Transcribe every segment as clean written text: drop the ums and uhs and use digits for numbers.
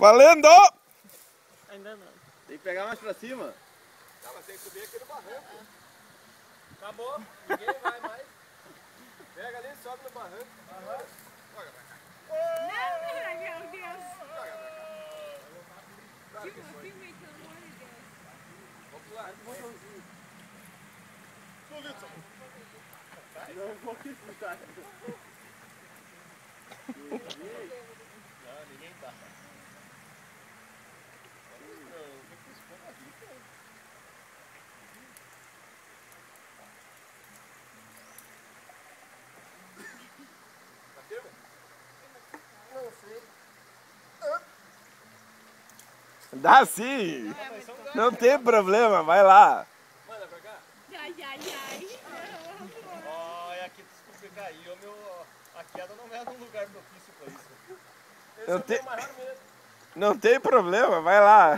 Valendo! Ainda não. Tem que pegar mais pra cima. Tá, mas tem que subir aquele barranco. Acabou, ninguém vai mais. Pega ali, sobe no barranco. Joga pra cá. Não, meu Deus. Joga pra cá. Claro que Filma, foi. filma, pelo amor de Deus. Vamos pular. Wilson. Não, eu vou disputar. Não, ninguém tá. Tá firme? Não sei. Dá sim! Não tem problema, vai lá. Manda pra cá. Ai, ai, ai. Ó, é aqui se você cair, a queda não é num lugar propício pra isso. Esse Não é o tem- meu maior medo. Não tem problema, vai lá.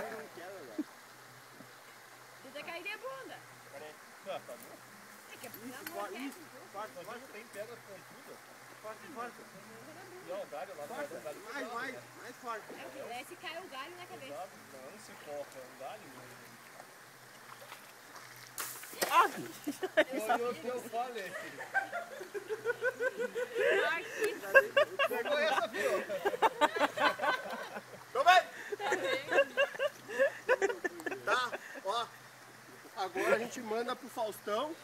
Tenta cair de bunda. Peraí. Não, tá bom. É que é pelo amor de Deus. Forte, mas não tem pedra pontuda. Forte, forte. Não, o galho lá fora. Mais forte. É o que desce e cai o galho na cabeça. Exato. Não se foca, é um galho mesmo. Foi o que eu falei, filho. Ai, que Pegou essa, filho. Tá, ó. Agora a gente manda pro Faustão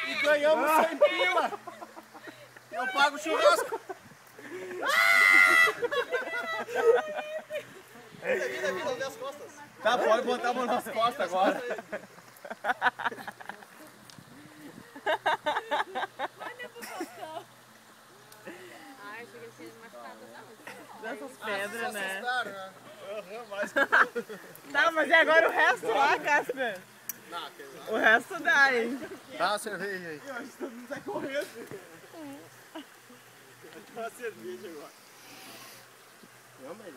e ganhamos 100 pila. Eu pago o churrasco. Vida, as costas. Tá, pode botar a mão nas costas agora. Manda pro Faustão. Ai, achei que ele tinha machucado. Dessas pedras, né? Aham, mas... Tá, mas e agora o resto lá, Casper? Não, O resto dá, hein? dá a cerveja aí. Eu acho que todo mundo sai correndo. Dá uma cerveja agora. Não, mas